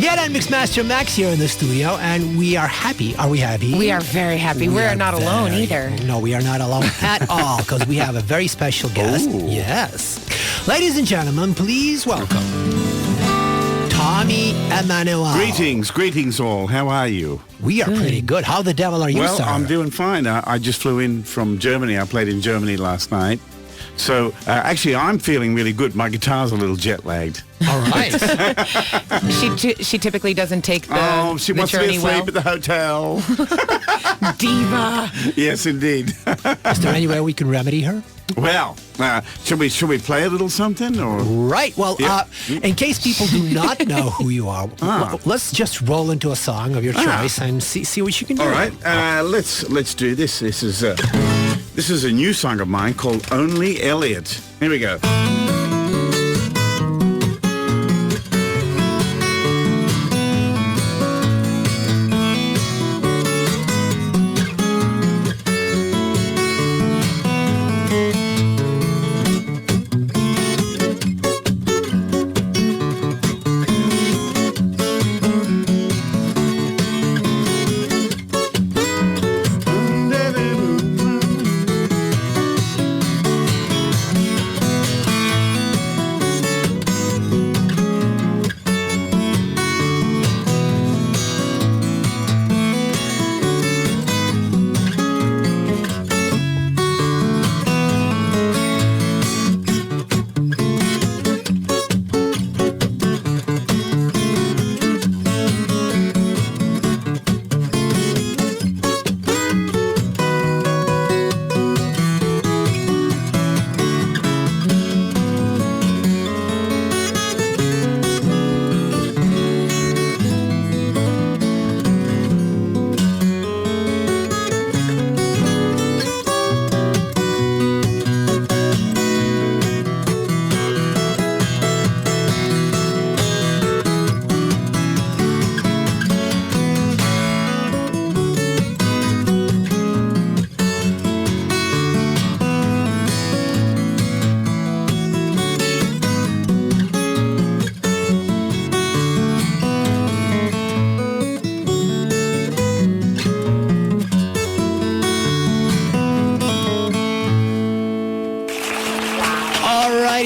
Piano and Mixmaster Max here in the studio, and we are happy. Are we happy? We are very happy. We're not alone either. No, we are not alone at all, because we have a very special guest. Ooh. Yes. Ladies and gentlemen, please welcome Tommi Emmanouel. Greetings all. How are you? We are pretty good. How the devil are you, Well, sir? I'm doing fine. I just flew in from Germany. I played in Germany last night. So, actually, I'm feeling really good. My guitar's a little jet-lagged. All right. She typically doesn't take the She wants to be journey well. asleep at the hotel. Diva. Yes, indeed. Is there any way we can remedy her? Well, should we play a little something? Or Right. Well, Yeah. in case people do not know who you are, let's just roll into a song of your choice and see what you can do. All right, let's do this. This is a new song of mine called Only Elliot. Here we go.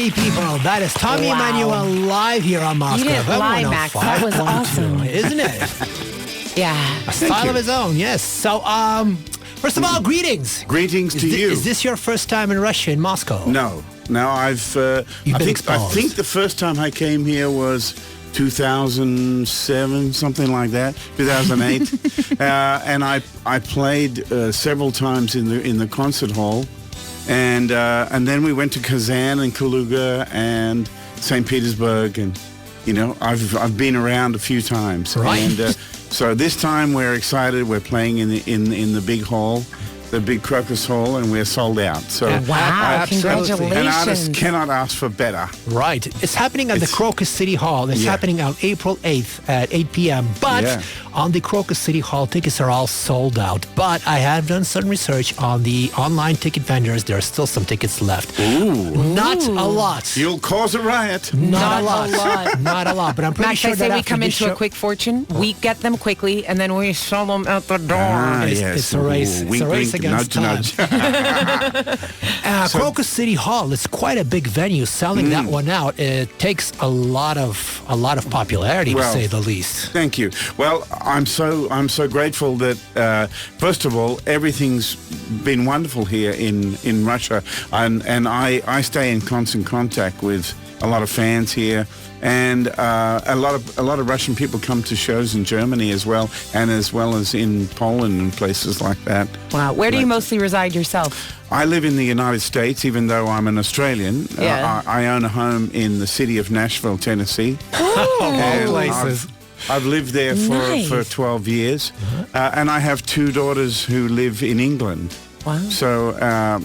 People, that is Tommi Emmanuel live here on Moscow. You didn't lie, Max. That was awesome. Isn't it? Yeah. A style of his own, yes. So, first of all, greetings. Greetings to you. Is this your first time in Russia, in Moscow? No, I think the first time I came here was 2007, something like that, 2008, and I played several times in the concert hall. And then we went to Kazan and Kaluga and St. Petersburg, and I've been around a few times. Right. And so this time we're excited. We're playing in the big hall, the big Crocus Hall, and we're sold out. So Wow! Congratulations! An artist cannot ask for better. Right. It's happening at the Crocus City Hall. It's happening on April 8th at 8 p.m. But on the Crocus City Hall, tickets are all sold out. But I have done some research on the online ticket vendors. There are still some tickets left. Ooh. Not a lot. You'll cause a riot. Not a lot. Not a lot. But I'm pretty Max, sure I say that we after come this into a quick fortune. We get them quickly, and then we sell them out the door. It's a race. It's a race against time. Crocus City Hall. It's quite a big venue. Selling that one out, it takes a lot of popularity, to say the least. Thank you. Well, I'm so grateful that first of all, everything's been wonderful here in Russia, and I stay in constant contact with a lot of fans here. And a lot of Russian people come to shows in Germany as well as in Poland and places like that. Wow. Where do you mostly reside yourself? I live in the United States, even though I'm an Australian. Yeah. I own a home in the city of Nashville, Tennessee. All places. I've lived there for 12 years. And I have two daughters who live in England. Wow. So,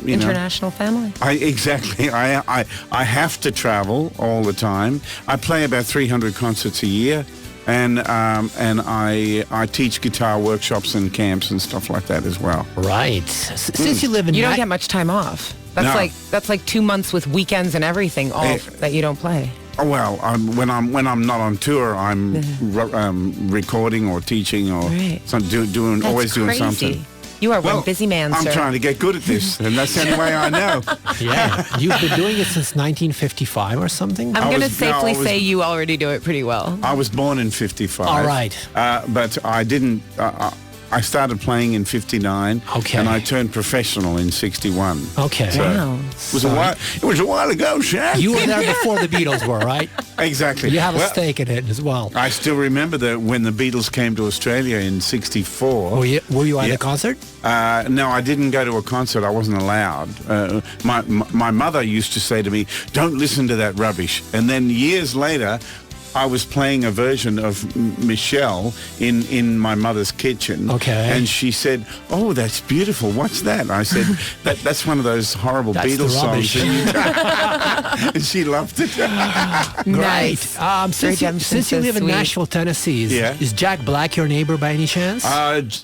International family. Exactly. I have to travel all the time. I play about 300 concerts a year. And I teach guitar workshops and camps and stuff like that as well. Right. Since you live in... You don't get much time off. That's like 2 months with weekends and everything that you don't play. Well, when I'm not on tour, I'm recording or teaching or doing crazy. something. You are one busy man, I'm sir. trying to get good at this, and that's the only way I know. Yeah, you've been doing it since 1955 or something? I'm going to safely say you already do it pretty well. I was born in 55. All right. But I didn't... I started playing in 59, and I turned professional in 61. Okay. So Wow. It was a while ago, Shaq. You were there before the Beatles were, right? Exactly. You have a stake in it as well. I still remember when the Beatles came to Australia in 64. Were you at a concert? No, I didn't go to a concert. I wasn't allowed. My mother used to say to me, "Don't listen to that rubbish." And then years later, I was playing a version of Michelle in my mother's kitchen. Okay. And she said, "Oh, that's beautiful. What's that?" I said, that's one of those horrible Beatles songs. And she loved it. Nice. Since you live in Nashville, Tennessee, is Jack Black your neighbor by any chance?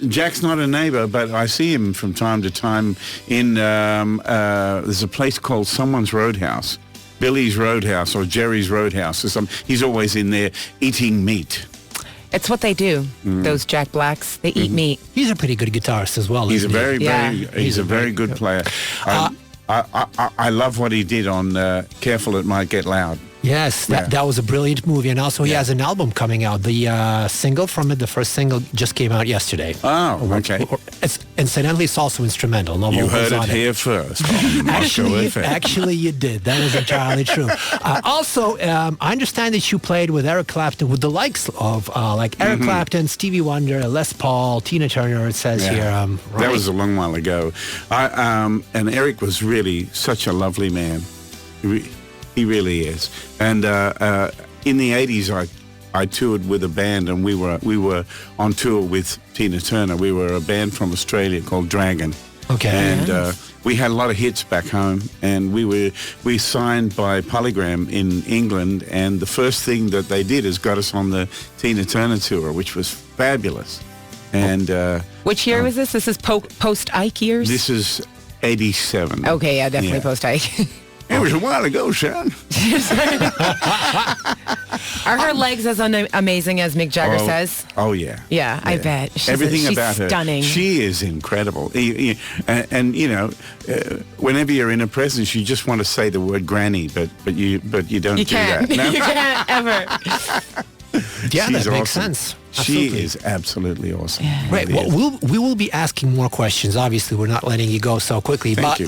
Jack's not a neighbor, but I see him from time to time in, there's a place called Someone's Roadhouse. Billy's Roadhouse or Jerry's Roadhouse or something. He's always in there eating meat. It's what they do, those Jack Blacks. They eat meat. He's a pretty good guitarist as well, He's a isn't he? he's a very good player. I love what he did on Careful It Might Get Loud. Yes, that was a brilliant movie. And also he has an album coming out. The single from it, the first single, just came out yesterday. Oh, okay. Incidentally, it's also instrumental. No You vocals heard it on here first. On Moscow FM. Actually, you did. That is entirely true. Also, I understand that you played with Eric Clapton, with the likes of like Eric Clapton, Stevie Wonder, Les Paul, Tina Turner, it says here. Right? That was a long while ago. And Eric was really such a lovely man. He really is. And in the 80s, I toured with a band, and we were on tour with Tina Turner. We were a band from Australia called Dragon. Okay. And we had a lot of hits back home, and we signed by Polygram in England, and the first thing that they did is got us on the Tina Turner tour, which was fabulous. And which year was this? This is post-Ike years? This is 87. Okay, yeah, definitely post-Ike. It was a while ago, son. Are her legs as amazing as Mick Jagger says? Oh, yeah. Yeah, I bet. She's about her. Stunning. She is incredible. And you know, whenever you're in her presence, you just want to say the word granny, but you don't do can't. that. No? You can't ever. Yeah, She's that makes awesome. sense. She Absolutely. is absolutely awesome. Yeah. Right. Really Well, we will be asking more questions. Obviously, we're not letting you go so quickly. Thank you.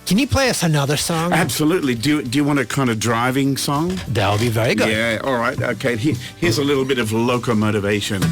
Can you play us another song? Absolutely. Do you want a kind of driving song? That would be very good. Yeah. All right. Okay. Here's a little bit of Locomotivation.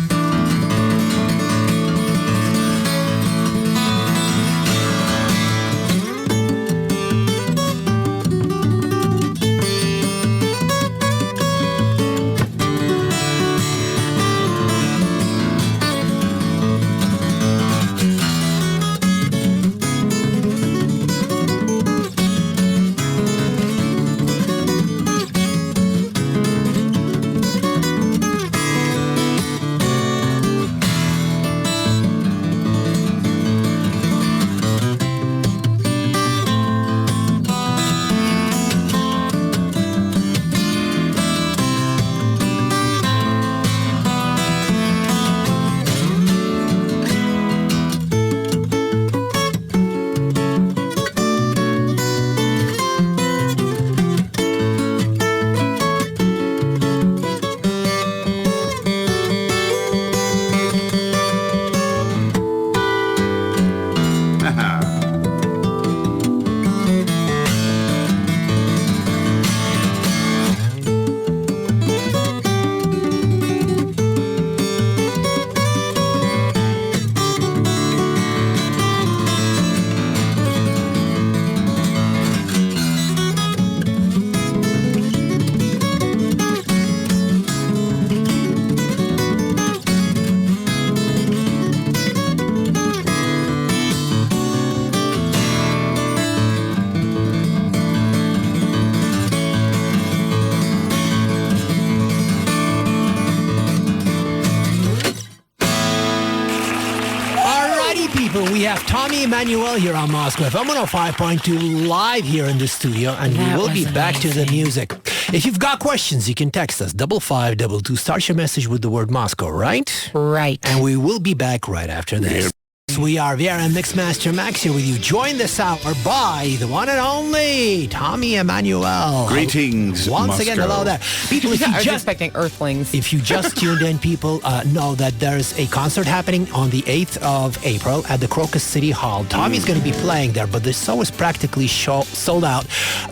We have Tommi Emmanoel here on Moscow FM 105.2 live here in the studio, and we will be back to the music. If you've got questions, you can text us 5522. Start your message with the word Moscow, right? Right. And we will be back right after this. We are Vera and Mixmaster Max here with you. Joined this hour by the one and only Tommi Emmanuel. Greetings, Once Moscow. again, hello there. People, if you I was just expecting Earthlings. If you just tuned in, people know that there's a concert happening on the 8th of April at the Crocus City Hall. Tommy's going to be playing there, but the show is practically sold out.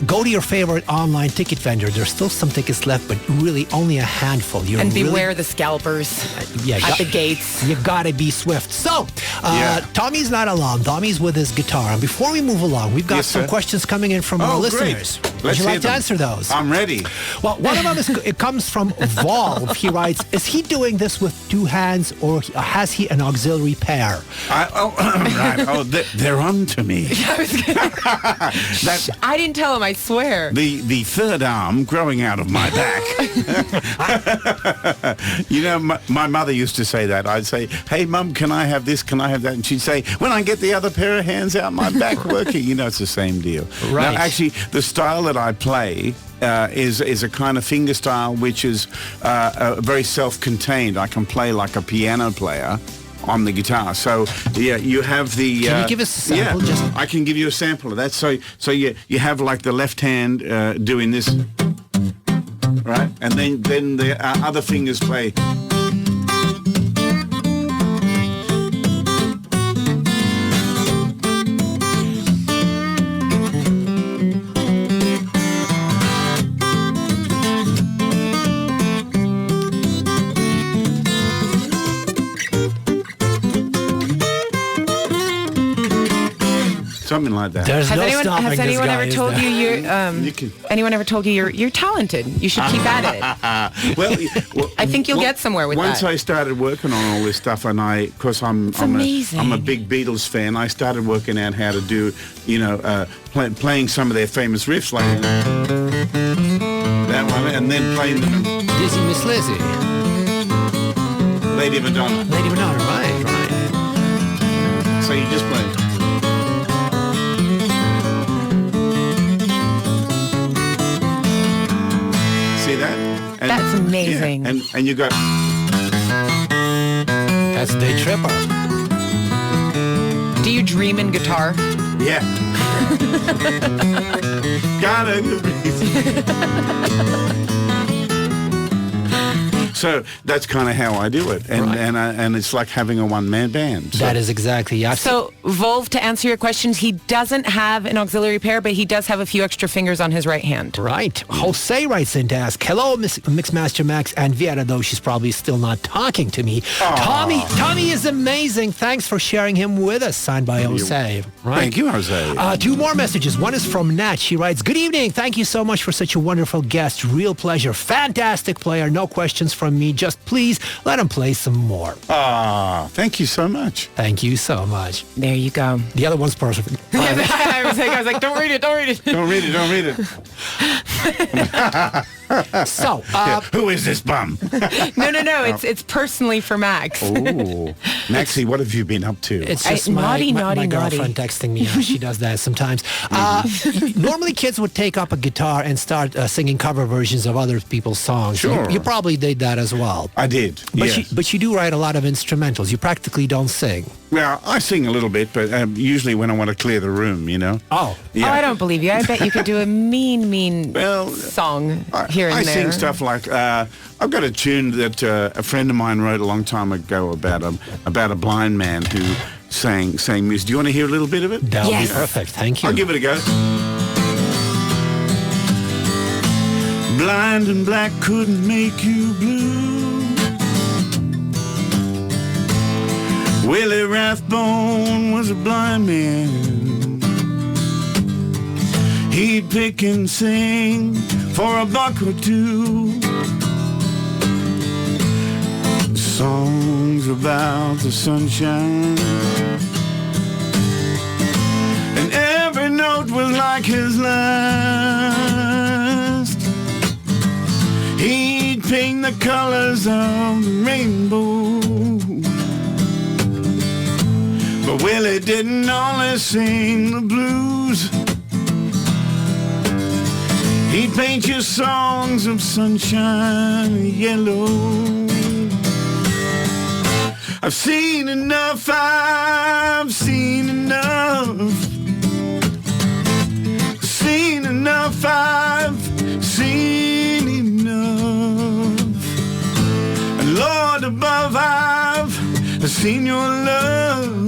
Go to your favorite online ticket vendor. There's still some tickets left, but really only a handful. And beware the scalpers at the gates. You got to be swift. So, Tommy's not alone. Tommy's with his guitar. And before we move along, we've got some questions coming in from our listeners. Would you like to answer those? I'm ready. Well, one of them it comes from Volve. He writes, is he doing this with two hands or has he an auxiliary pair? Right. Oh, they're on to me. I didn't tell him, I swear. The third arm growing out of my back. You know, my mother used to say that. I'd say, hey, Mum, can I have this? Can I have that? And she'd say, when I get the other pair of hands out my back working, you know, it's the same deal. Right. Now, actually, the style that I play is a kind of finger style which is very self-contained. I can play like a piano player on the guitar. So, yeah, you have the... Can you give us a sample? Yeah, I can give you a sample of that. So you have like the left hand doing this, right? And then the other fingers play... Something like that. There's no stopping Has anyone ever told you anyone ever told you you're talented? You should keep at it. Well, I think you'll get somewhere with once that. I started working on all this stuff, and because I'm a big Beatles fan, I started working out how to do, you know, playing some of their famous riffs like that one, and then playing them. Dizzy Miss Lizzy. Lady Madonna. Lady Madonna, right. So you just play. See that? And, that's amazing. Yeah, and you go. That's Day Tripper. Do you dream in guitar? Yeah. Got it. So that's kind of how I do it, and it's like having a one-man band. So. That is exactly, yeah. So, Volve, to answer your questions, he doesn't have an auxiliary pair, but he does have a few extra fingers on his right hand. Right. Jose writes in to ask, hello, Mixmaster Max and Vera, though she's probably still not talking to me. Tommy is amazing. Thanks for sharing him with us. Signed by Jose. Right. Thank you, Jose. Two more messages. One is from Nat. She writes, good evening. Thank you so much for such a wonderful guest. Real pleasure. Fantastic player. No questions from me. Just please let him play some more. Thank you so much. Thank you so much. There you go. The other one's perfect. I was like, don't read it. Don't read it. So, who is this bum? No. It's personally for Max. Oh, Maxie, what have you been up to? It's just my girlfriend texting me. She does that sometimes. Normally, kids would take up a guitar and start singing cover versions of other people's songs. Sure. You probably did that as well. I did. But you do write a lot of instrumentals. You practically don't sing. Well, I sing a little bit, but usually when I want to clear the room, you know. Oh. Yeah. Oh, I don't believe you. I bet you could do a mean song here and I there. sing stuff like I've got a tune that a friend of mine wrote a long time ago about a blind man who sang music. Do you want to hear a little bit of it? That would Yes. be perfect. Thank you. I'll give it a go. Blind and black couldn't make you blue. Willie Rathbone was a blind man. He'd pick and sing for a buck or two. Songs about the sunshine. And every note was like his last. He'd paint the colors of the rainbow. But Willie didn't only sing the blues. He'd paint you songs of sunshine and yellow. I've seen enough, I've seen enough. Seen enough, I've seen enough. And Lord above, I've seen your love.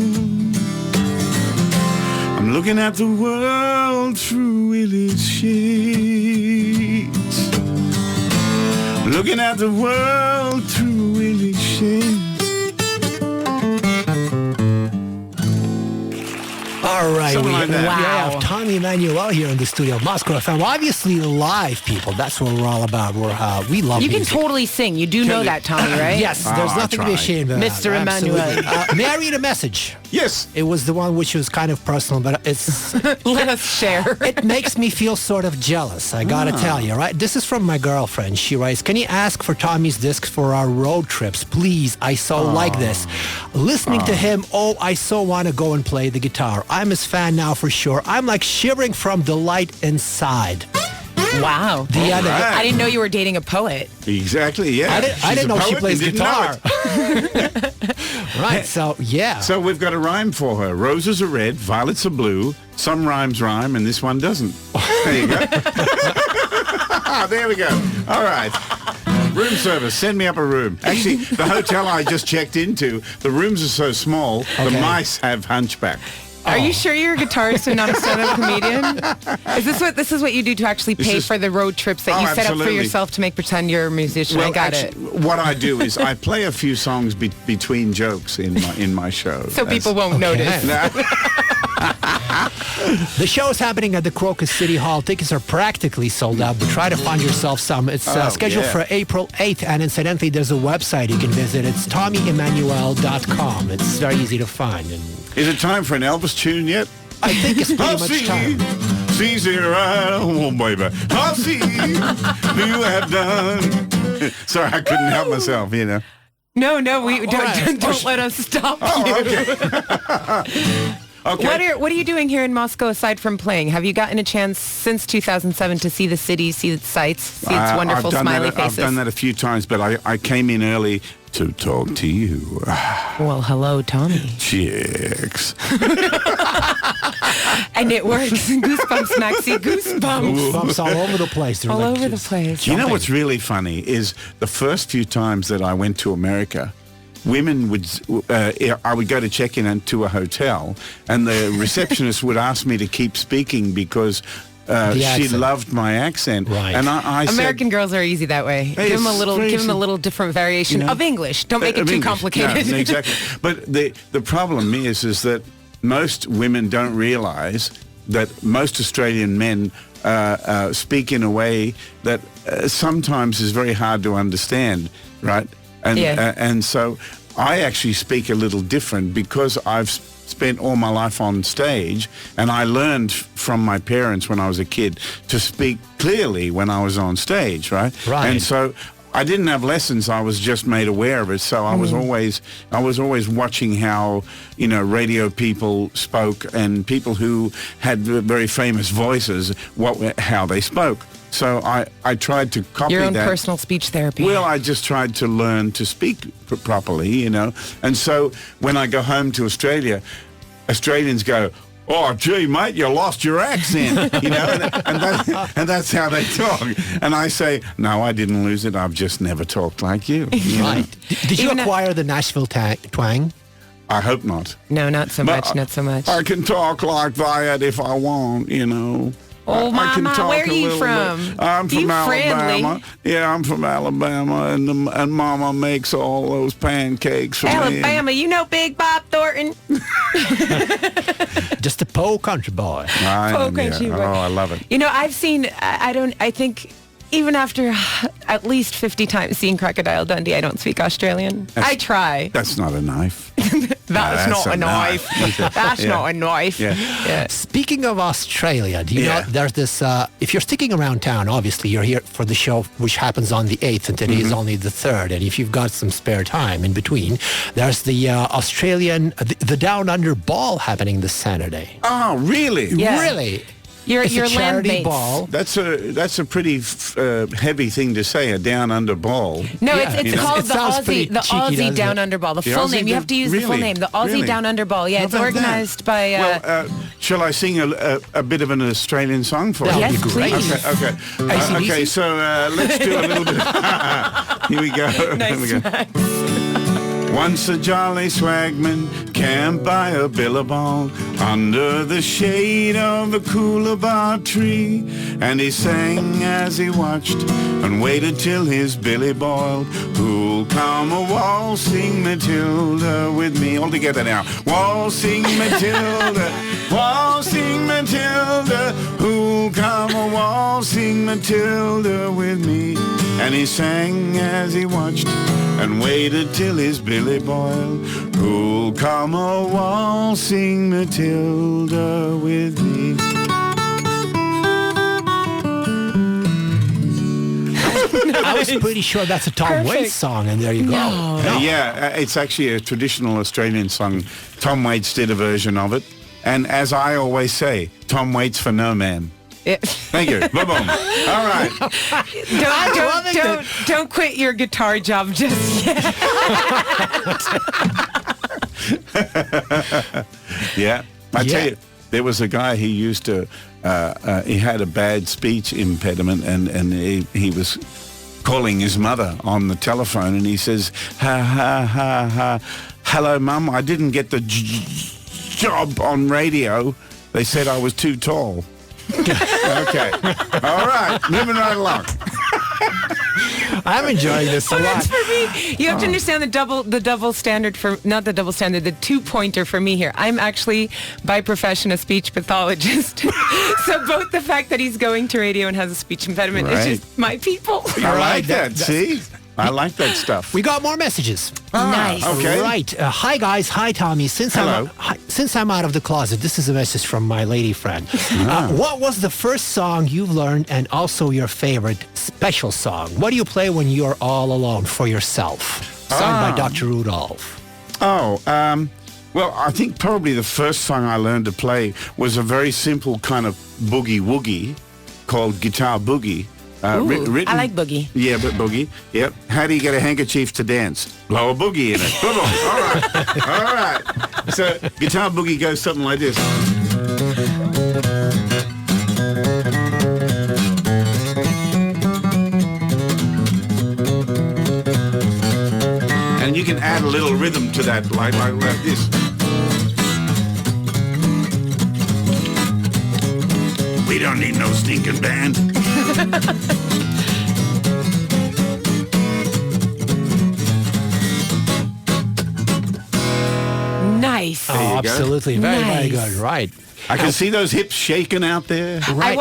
I'm looking at the world through Willie's shades. Looking at the world through Willie's shades. All right, Something like that. we have Tommi Emmanouel here in the studio of Moscow FM. Obviously, live people. That's what we're all about. We love You can music. totally sing. You do know that, Tommy, right? Yes, there's nothing to be ashamed of. Mr. Emmanuel. May I read a message? Yes. It was the one which was kind of personal, but it's Let us share. it makes me feel sort of jealous, I gotta tell you, right? This is from my girlfriend. She writes, can you ask for Tommy's discs for our road trips, please? I so like this. Listening to him, I so want to go and play the guitar. I'm his fan now for sure. I'm like shivering from delight inside. Wow. I didn't know you were dating a poet. Exactly, yeah. I didn't know she poet plays and didn't know guitar. Right, so yeah. So we've got a rhyme for her. Roses are red, violets are blue. Some rhymes rhyme, and this one doesn't. There you go. There we go. All right. Room service, send me up a room. Actually, the hotel I just checked into, the rooms are so small, the mice have hunchback. Are you sure you're a guitarist and not a stand-up comedian? This is what you do to actually pay for the road trips that you set up for absolutely. yourself to make pretend you're a musician? I got it. What I do is I play a few songs between jokes in my show. So people won't notice. The show is happening at the Crocus City Hall. Tickets are practically sold out, but try to find yourself some. It's scheduled for April 8th, and incidentally, there's a website you can visit. It's TommyEmmanuel.com. It's very easy to find. And Is it time for an Elvis tune yet? I think it's pretty much time. See, right on, baby. I'll see you have done. Sorry, I couldn't help myself, you know. No, we don't let us stop you. Okay. What are you doing here in Moscow aside from playing? Have you gotten a chance since 2007 to see the city, see its sights, see its wonderful smiley faces? I've done that a few times, but I came in early to talk to you. Well, hello, Tommy. Chicks. And it works. Goosebumps, Maxie. Goosebumps. Bumps all over the place. They're All like over the just place. You know jumping. what's really funny is the first few times that I went to America, women would, I would go to check in to a hotel, and the receptionist would ask me to keep speaking because she accent. loved my accent. Right. And I American said, girls are easy that way. Hey, give them a it's little, crazy. give them a little different variation You know? of English. Don't make it Of too English. complicated. No, exactly. But the problem is that most women don't realise that most Australian men speak in a way that sometimes is very hard to understand, right? And and so I actually speak a little different because I've spent all my life on stage, and I learned from my parents when I was a kid to speak clearly when I was on stage, right? Right. And so I didn't have lessons. I was just made aware of it. So I was always watching how, you know, radio people spoke and people who had very famous voices, how they spoke. So I tried to copy Your own that. personal speech therapy. Well, I just tried to learn to speak properly, you know. And so when I go home to Australia, Australians go, "Oh, gee, mate, you lost your accent," you know, and that's how they talk. And I say, "No, I didn't lose it. I've just never talked like you." You know? Right. Did you acquire the Nashville twang? I hope not. No, not so much. Not so much. I can talk like that if I want, you know. Oh, I can Mama, talk where are a you little from? bit. I'm from You Alabama. friendly. Yeah, I'm from Alabama, and Mama makes all those pancakes for me. Alabama, you know Big Bob Thornton? Just a po country boy. Country boy. Oh, I love it. You know, I've seen, I think even after at least 50 times seeing Crocodile Dundee, I don't speak Australian. I try. That's not a knife. That's not a knife. That's not a knife. Yeah. Speaking of Australia, do you know there's this, if you're sticking around town, obviously you're here for the show, which happens on the 8th, and today is only the 3rd. And if you've got some spare time in between, there's the Australian, the Down Under Ball happening this Saturday. Oh, really? Yeah. Really? It's your a charity landmates. ball. That's a pretty heavy thing to say, a down under ball. No, Yeah. it's You know, called it sounds pretty the cheeky, Aussie doesn't Down it? Under Ball. The The full Aussie name. You have to use the full really? name. The Aussie Really? Down Under Ball. Yeah, How it's about organized by. Well, shall I sing a bit of an Australian song for That you? would Yes, be great. please. Okay. AC/DC? Okay. So let's do a little bit. Here we go. Here we Nice, go. Max. Once a jolly swagman camped by a billabong under the shade of a coolabah tree, and he sang as he watched and waited till his billy boiled. Who'll come a waltzing Matilda with me? All together now. Waltzing Matilda, waltzing Matilda. Who'll come a waltzing Matilda with me? And he sang as he watched and waited till his billy boiled. Who'll come a waltzing Matilda with me? I was pretty sure that's a Tom Perfect. Waits song, and there you go. No. Yeah, it's actually a traditional Australian song. Tom Waits did a version of it. And as I always say, Tom Waits for no man. Thank you. Boom, boom. All right. Don't quit your guitar job just yet. Yeah. I Yeah. tell you, there was a guy, he used to, he had a bad speech impediment, and he was calling his mother on the telephone, and he says, ha, ha, ha, ha. Hello, Mum, I didn't get the job on radio. They said I was too tall. Okay. All right. Moving right along. I'm enjoying this a So lot. that's for me. You have to understand the double standard for, not the double standard, the 2-pointer for me here. I'm actually by profession a speech pathologist. So both the fact that he's going to radio and has a speech impediment Right. is just my people. I right. like that. See? I like that stuff. We got more messages. Nice. Okay. Right. Hi, guys. Hi, Tommy. Since Hello. I'm out of the closet, this is a message from my lady friend. What was the first song you've learned, and also your favorite special song? What do you play when you're all alone for yourself? Sung by Dr. Rudolph. Oh, well, I think probably the first song I learned to play was a very simple kind of boogie-woogie called Guitar Boogie. Ooh, I like boogie. Yeah, but boogie. Yep. How do you get a handkerchief to dance? Blow a boogie in it. Boom, boom. All right. All right. So Guitar Boogie goes something like this. And you can add a little rhythm to that, like this. We don't need no stinking band. Nice. Oh, you go. absolutely. Very, very Nice. good. Right. I can see those hips shaking out there. Right.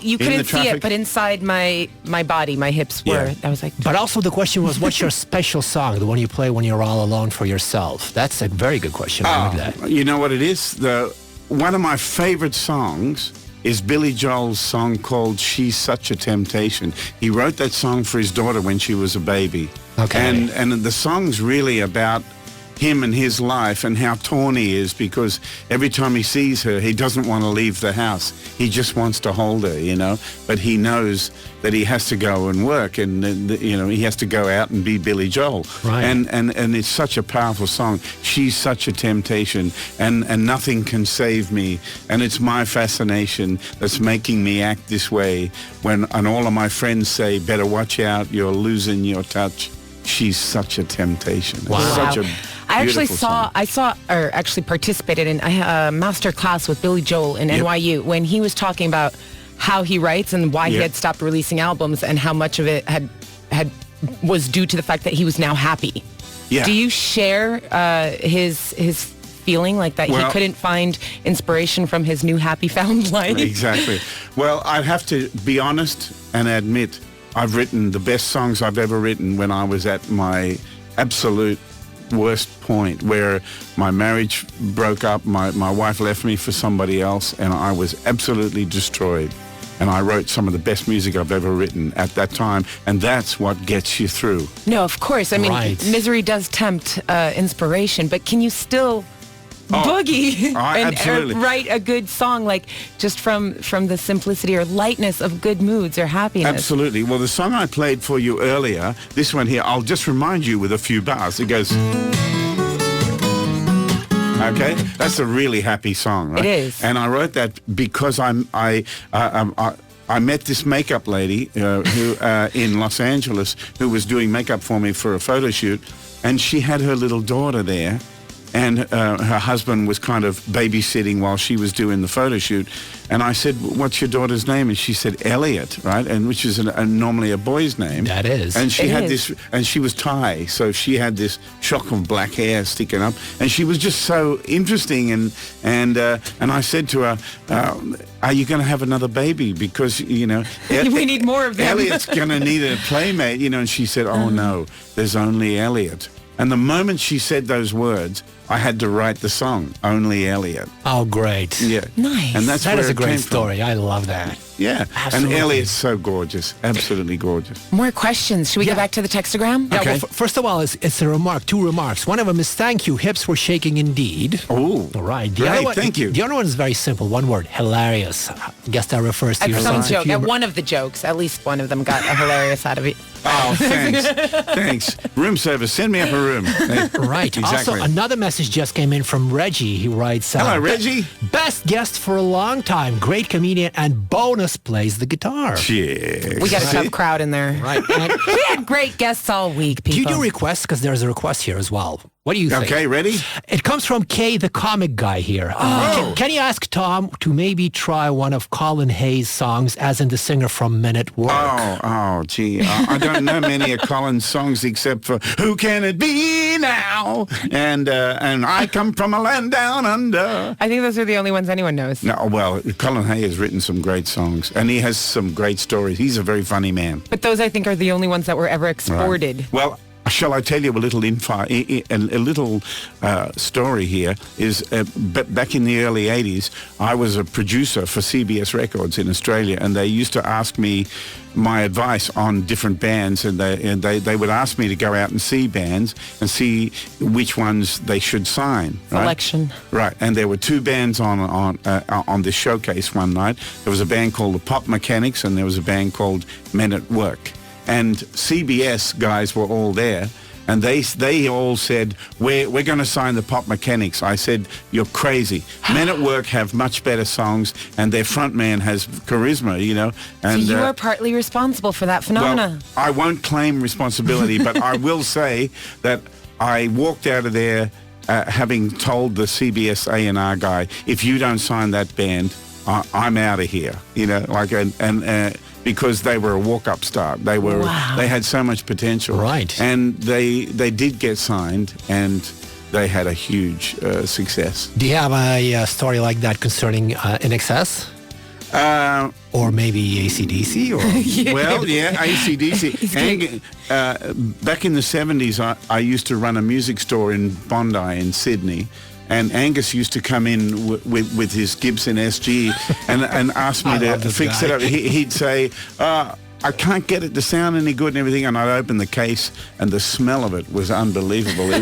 You the couldn't see traffic. it, but inside my body, my hips were. Yeah. I was like, But also the question was, what's your special song, the one you play when you're all alone for yourself? That's a very good question. I like that. You know what it is? One of my favorite songs is Billy Joel's song called She's Such a Temptation. He wrote that song for his daughter when she was a baby. Okay. And the song's really about him and his life and how torn he is, because every time he sees her, he doesn't want to leave the house. He just wants to hold her, you know. But he knows that he has to go and work, and you know, he has to go out and be Billy Joel. Right. And it's such a powerful song. She's such a temptation, and nothing can save me. And it's my fascination that's making me act this way. And all of my friends say, better watch out, you're losing your touch. She's such a temptation. It's Wow. such a I actually beautiful song. participated in a master class with Billy Joel in Yep. NYU when he was talking about how he writes and why he Yep. had stopped releasing albums and how much of it was due to the fact that he was now happy. Yeah. Do you share his feeling like that he Well- couldn't find inspiration from his new happy found life? Exactly. Well, I'd have to be honest and admit I've written the best songs I've ever written when I was at my absolute worst point, where my marriage broke up, my wife left me for somebody else, and I was absolutely destroyed. And I wrote some of the best music I've ever written at that time, and that's what gets you through. No, of course. I mean, Right. misery does tempt inspiration, but can you still boogie and absolutely. write a good song, like just from the simplicity or lightness of good moods or happiness. Absolutely. Well, the song I played for you earlier, this one here, I'll just remind you with a few bars. It goes... Okay, that's a really happy song, right? It is. And I wrote that because I met this makeup lady who in Los Angeles who was doing makeup for me for a photo shoot, and she had her little daughter there, and her husband was kind of babysitting while she was doing the photo shoot. And I said, "What's your daughter's name?" And she said, "Elliot," right? And which is normally a boy's name. That is. And she It had is. this, and she was Thai, so she had this shock of black hair sticking up, and she was just so interesting. And I said to her, "Are you going to have another baby? Because We need more of them." Elliot's going to need a playmate, And she said, "Oh no, there's only Elliot." And the moment she said those words, I had to write the song, Only Elliot. Oh, great. Yeah. Nice. And that's That where is a it came great from. story. I love that. Yeah. Absolutely. And Elliot's so gorgeous. Absolutely gorgeous. More questions. Should we Yeah. go back to the textogram? Yeah, Okay. well, first of all, it's a remark, two remarks. One of them is thank you, hips were shaking indeed. Oh. All right. Great, thank you. The other one is very simple, one word, hilarious. I guess that refers to your Some sense of joke. humor. One of the jokes. At least one of them got a hilarious out of it. Oh, thanks. Thanks. Room service. Send me up a room. Hey, Right. Exactly. Also, another message just came in from Reggie. He writes, Hello, Reggie. Best guest for a long time, great comedian, and bonus plays the guitar. Cheers. We got a tough crowd in there. Right. And We had great guests all week, do you people. do requests? Because there's a request here as well. What do you think? Okay, ready? It comes from Kay, the comic guy here. Can you ask Tom to maybe try one of Colin Hayes' songs, as in the singer from Men at Work? Gee. I don't know many of Colin's songs except for Who Can It Be Now? And I Come From a Land Down Under. I think those are the only ones anyone knows. No, well, Colin Hay has written some great songs, and he has some great stories. He's a very funny man. But those, I think, are the only ones that were ever exported. Well, shall I tell you a little story here? Is back in the early 80s, I was a producer for CBS Records in Australia, and they used to ask me my advice on different bands, and they would ask me to go out and see bands and see which ones they should sign. Right? Selection. Right, and there were two bands on this showcase one night. There was a band called the Pop Mechanics, and there was a band called Men at Work. And CBS guys were all there, and they all said, we're going to sign the Pop Mechanics. I said, you're crazy. Men at Work have much better songs, and their frontman has charisma, And So you are partly responsible for that phenomena. well, I won't claim responsibility, but I will say that I walked out of there having told the CBS A&R guy, if you don't sign that band, I'm out of here. Because they were a walk-up star. They were. Wow. They had so much potential. Right. And they did get signed, and they had a huge success. Do you have a story like that concerning NXS? Or maybe AC/DC? Or Well, yeah, AC/DC. Back in the 70s, I used to run a music store in Bondi in Sydney. And Angus used to come in with his Gibson SG and ask me to fix it up. He'd say, I can't get it to sound any good and everything. And I'd open the case, and the smell of it was unbelievable.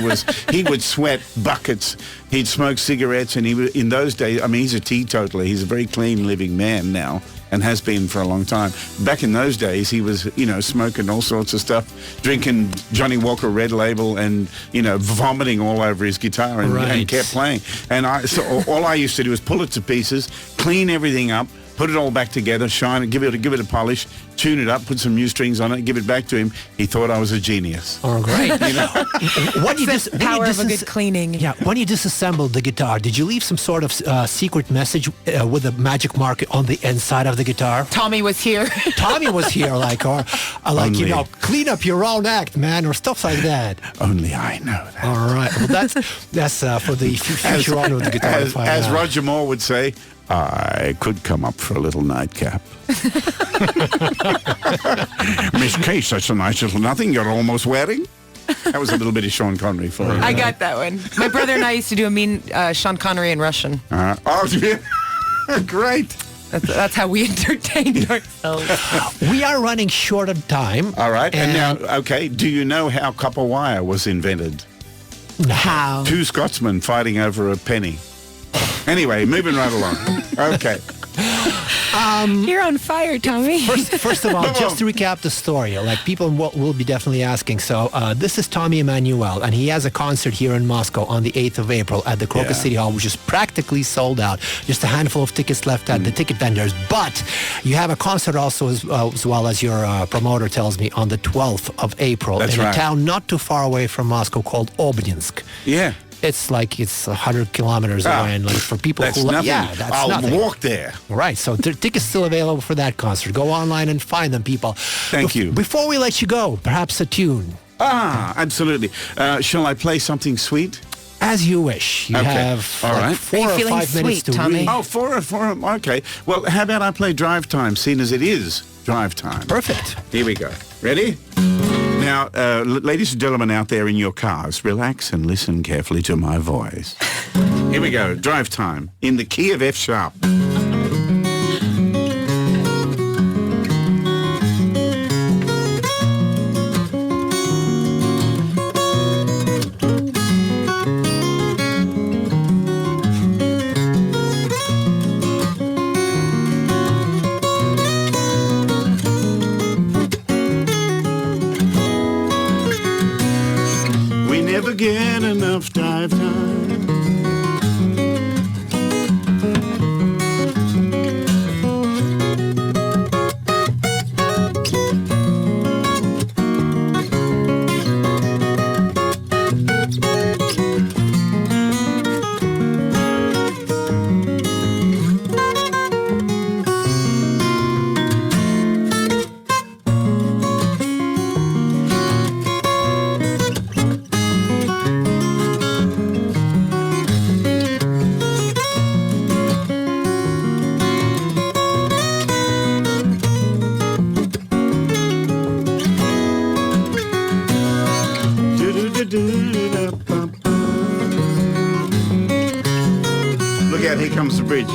He would sweat buckets. He'd smoke cigarettes. And in those days, he's a teetotaler. He's a very clean living man now, and has been for a long time. Back in those days, he was, smoking all sorts of stuff, drinking Johnny Walker Red Label, and, vomiting all over his guitar, and kept playing. And so all I used to do was pull it to pieces, clean everything up, put it all back together, shine it, give it a polish, tune it up, put some new strings on it, give it back to him. He thought I was a genius. Oh, great. When you Power of a good cleaning. Yeah, when you disassembled the guitar, did you leave some sort of secret message with a magic mark on the inside of the guitar? Tommy was here. Tommy was here, clean up your own act, man, or stuff like that. Only I know that. All right. Well, that's for the future owner of the guitar. As Roger Moore would say, I could come up for a little nightcap. Miss Case, that's a nice little nothing you're almost wearing. That was a little bit of Sean Connery for you. I got that one. My brother and I used to do a mean Sean Connery in Russian. Yeah. Great. That's how we entertained ourselves. We are running short of time. All right. And now, do you know how copper wire was invented? How? Two Scotsmen fighting over a penny. Anyway, moving right along. Okay. You're on fire, Tommy. First of all, just to recap the story, like people will be definitely asking. So this is Tommi Emmanuel, and he has a concert here in Moscow on the 8th of April at the Crocus City Hall, which is practically sold out. Just a handful of tickets left at the ticket vendors. But you have a concert also as well as your promoter tells me on the 12th of April in a town not too far away from Moscow called Obninsk. Yeah. It's 100 kilometers away, and like for people that's who nothing. I'll nothing. Walk there. Right, so tickets still available for that concert. Go online and find them, people. Thank you. Before we let you go, perhaps a tune. Absolutely. Shall I play something sweet? As you wish. You have 4 or 5 minutes to read. Oh, four. Okay. Well, how about I play Drive Time, seeing as it is Drive Time? Perfect. Here we go. Ready? Now, ladies and gentlemen out there in your cars, relax and listen carefully to my voice. Here we go. Drive Time in the key of F sharp. Get enough drive time. Look out, here comes the bridge.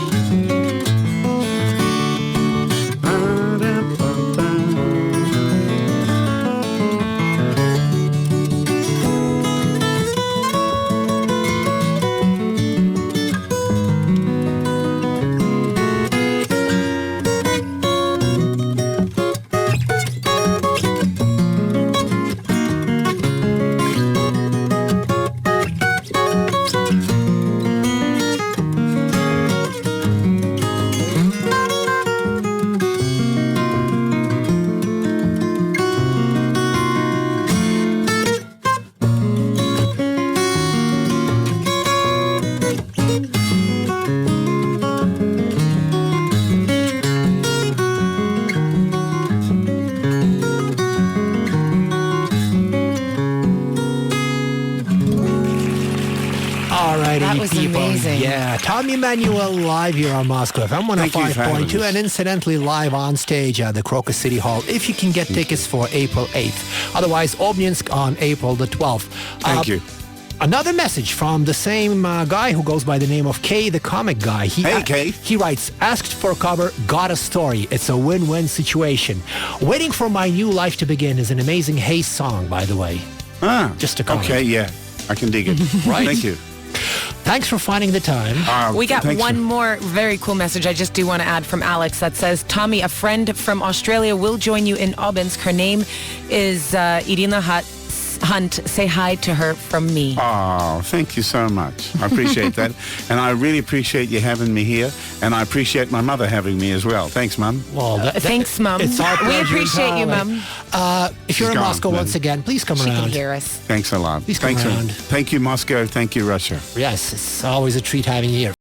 That was amazing. Yeah, Tommi Emmanuel live here on Moscow FM 105.2 and incidentally live on stage at the Crocus City Hall if you can get tickets for April 8th. Otherwise, Obninsk on April the 12th. Thank you. Another message from the same guy who goes by the name of Kay, the comic guy. Hey, Kay. He writes, asked for a cover, got a story. It's a win-win situation. Waiting for my new life to begin is an amazing Hayes song, by the way. Just a comment. Okay, yeah. I can dig it. Right. Thank you. Thanks for finding the time. We got one more very cool message I just do want to add from Alex that says, Tommy, a friend from Australia will join you in Obninsk. Her name is Irina Hunt. Say hi to her from me. Oh, thank you so much. I appreciate that. And I really appreciate you having me here. And I appreciate my mother having me as well. Thanks, Mum. Well, thanks, Mum. It's our pleasure. We appreciate you, Mum. If you're in Moscow once again, please come around. She can hear us. Thanks a lot. Please come around. Thank you, Moscow. Thank you, Russia. Yes, it's always a treat having you here.